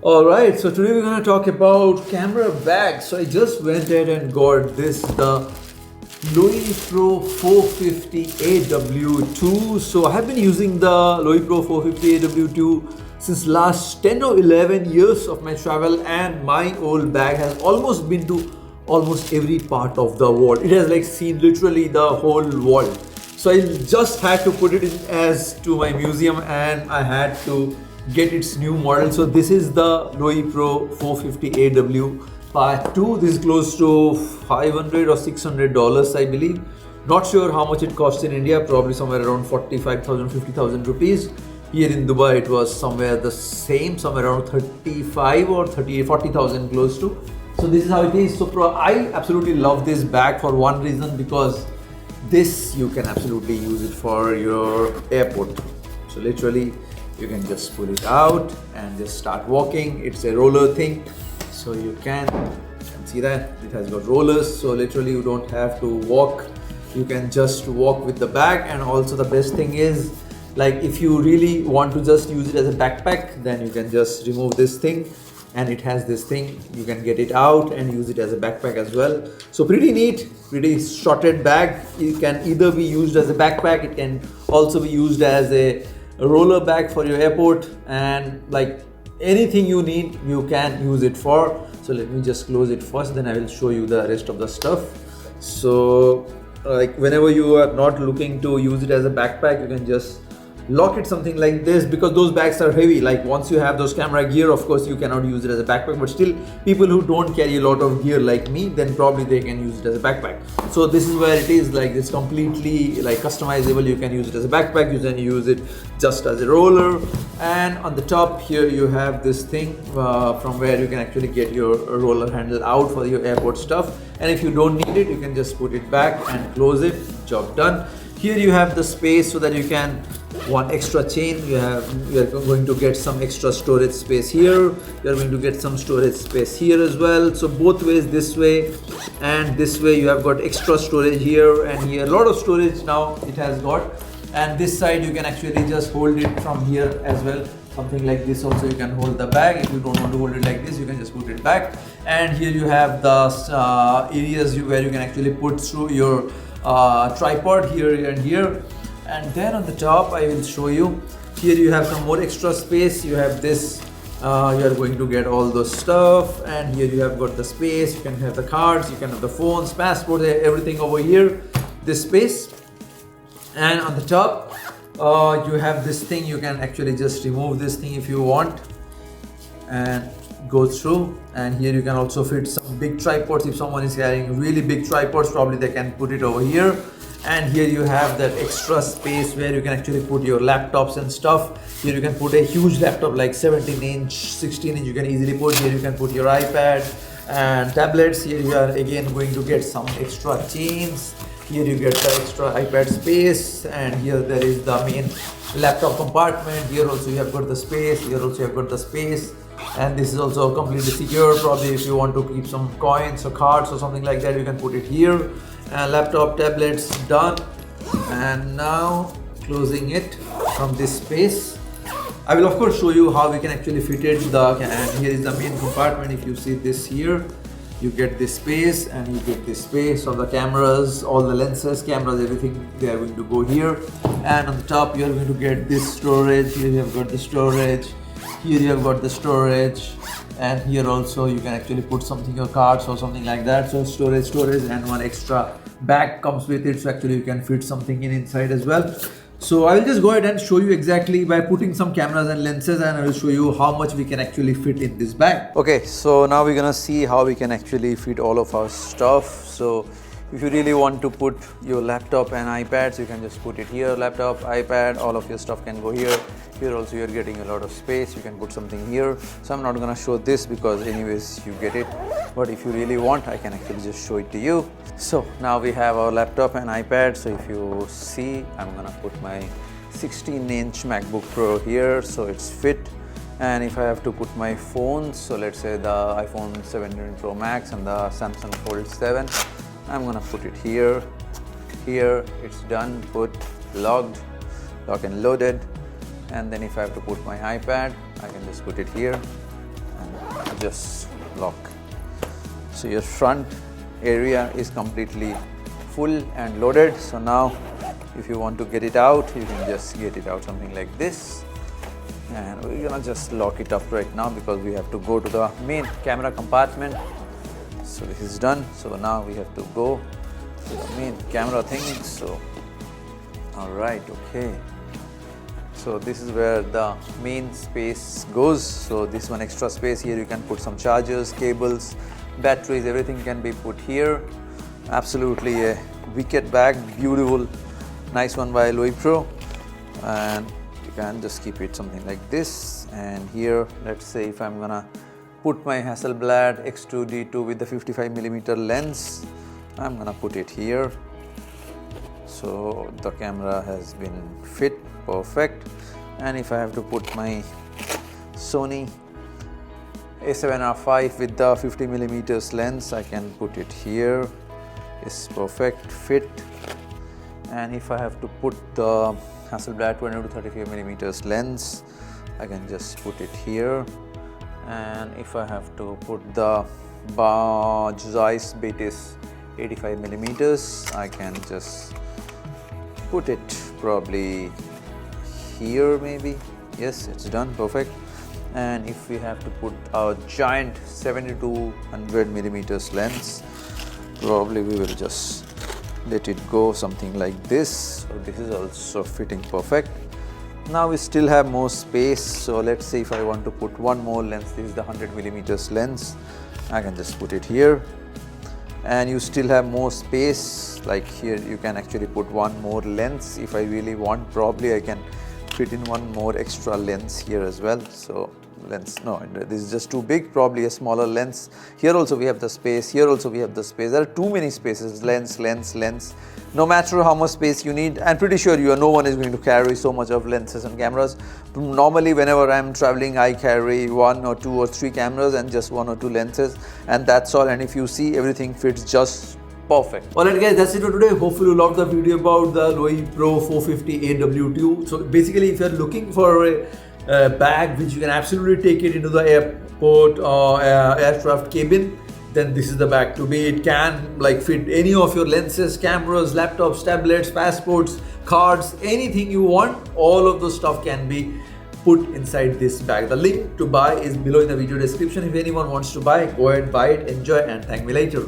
Alright, so today we're going to talk about camera bags. So I just went ahead and got the Lowepro 450 AW2. So I have been using the Lowepro 450 AW2 since last 10 or 11 years of my travel, and my old bag has almost been to almost every part of the world. It has like seen literally the whole world. So I just had to put it in as to my museum, and I had to get its new model. So this is the Lowepro 450 AW Part 2. This is close to $500 or $600, I believe. Not sure how much it costs in India, probably somewhere around 45,000, 50,000 rupees. Here in Dubai it was somewhere the same, somewhere around 35 or 30, 40,000 close to. So this is how it is. So I absolutely love this bag for one reason, because this you can absolutely use it for your airport. So literally you can just pull it out and just start walking. It's a roller thing, so you can see that it has got rollers, so literally you don't have to walk, you can just walk with the bag. And also the best thing is, like, if you really want to just use it as a backpack, then you can just remove this thing, and it has this thing, you can get it out and use it as a backpack as well. So pretty neat, pretty shorted bag. It can either be used as a backpack, it can also be used as a roller bag for your airport, and like anything you need you can use it for. So let me just close it first, then I will show you the rest of the stuff. So like whenever you are not looking to use it as a backpack, you can just lock it something like this, because those bags are heavy. Like once you have those camera gear, of course you cannot use it as a backpack, but still people who don't carry a lot of gear like me, then probably they can use it as a backpack. So this is where it is, like it's completely like customizable. You can use it as a backpack, you can use it just as a roller. And on the top here you have this thing from where you can actually get your roller handle out for your airport stuff, and if you don't need it, you can just put it back and close it. Job done. Here you have the space so that you can one extra chain. You are going to get some extra storage space here, you are going to get some storage space here as well. So both ways, this way and this way, you have got extra storage here and here. A lot of storage now it has got. And this side you can actually just hold it from here as well, something like this. Also you can hold the bag. If you don't want to hold it like this, you can just put it back. And here you have the areas where you can actually put through your tripod here and here. And then on the top I will show you, here you have some more extra space. You have this, you are going to get all those stuff, and here you have got the space. You can have the cards, you can have the phones, passport, everything over here, this space. And on the top you have this thing. You can actually just remove this thing if you want and go through. And here you can also fit some big tripods. If someone is carrying really big tripods, probably they can put it over here. And here you have that extra space where you can actually put your laptops and stuff. Here you can put a huge laptop like 17-inch, 16-inch, you can easily put. Here you can put your iPad and tablets. Here you are again going to get some extra chains. Here you get the extra iPad space, and here there is the main laptop compartment. Here also you have got the space, here also you have got the space. And this is also completely secure. Probably if you want to keep some coins or cards or something like that, you can put it here. And laptop, tablets, done. And now closing it from this space, I will of course show you how we can actually fit it. And here is the main compartment. If you see this here, you get this space and you get this space. So the cameras, all the lenses, cameras, everything, they are going to go here. And on the top you are going to get this storage. Here you have got the storage, here you have got the storage, and here also you can actually put something, your cards or something like that. So storage, and one extra bag comes with it, so actually you can fit something in inside as well. So I will just go ahead and show you exactly by putting some cameras and lenses, and I will show you how much we can actually fit in this bag. Okay, so now we're gonna see how we can actually fit all of our stuff. So if you really want to put your laptop and iPads, you can just put it here. Laptop, iPad, all of your stuff can go here. Here also you're getting a lot of space. You can put something here. So I'm not gonna show this because anyways you get it. But if you really want, I can actually just show it to you. So now we have our laptop and iPad. So if you see, I'm gonna put my 16-inch MacBook Pro here, so it's fit. And if I have to put my phones, so let's say the iPhone 17 Pro Max and the Samsung Fold 7, I'm gonna put it here. Here it's done, put, logged, lock and loaded. And then if I have to put my iPad, I can just put it here. just lock. So your front area is completely full and loaded. So now if you want to get it out, you can just get it out something like this. And we're gonna just lock it up right now because we have to go to the main camera compartment. So this is done. So now we have to go to the main camera thing. So all right, okay. So this is where the main space goes. So this one extra space here, you can put some chargers, cables, batteries, everything can be put here. Absolutely a wicked bag, beautiful, nice one by Lowepro. And you can just keep it something like this. And here, let's say if I'm gonna put my Hasselblad X2D2 with the 55mm lens, I'm gonna put it here. So the camera has been fit perfect. And if I have to put my Sony A7R5 with the 50mm lens, I can put it here. It's perfect fit. And if I have to put the Hasselblad 20 to 35mm lens, I can just put it here. And if I have to put the Zeiss Betis 85mm, I can just put it probably here maybe. Yes, it's done, perfect. And if we have to put a giant 7200mm lens, probably we will just let it go something like this. So this is also fitting perfect. Now we still have more space. So let's say if I want to put one more lens, this is the 100mm lens, I can just put it here. And you still have more space, like here you can actually put one more lens. If I really want, probably I can fit in one more extra lens here as well. So lens, no, this is just too big, probably a smaller lens. Here also we have the space, here also we have the space. There are too many spaces, lens, lens, lens. No matter how much space you need, I'm pretty sure no one is going to carry so much of lenses and cameras. Normally whenever I'm traveling, I carry 1 or 2 or 3 cameras and just 1 or 2 lenses, and that's all. And if you see, everything fits just perfect. Alright guys, that's it for today. Hopefully you loved the video about the Lowepro 450 AW2. So basically if you're looking for a bag which you can absolutely take it into the airport or aircraft cabin, then this is the bag to be. It can like fit any of your lenses, cameras, laptops, tablets, passports, cards, anything you want. All of the stuff can be put inside this bag. The link to buy is below in the video description. If anyone wants to buy, go ahead, buy it, enjoy, and thank me later.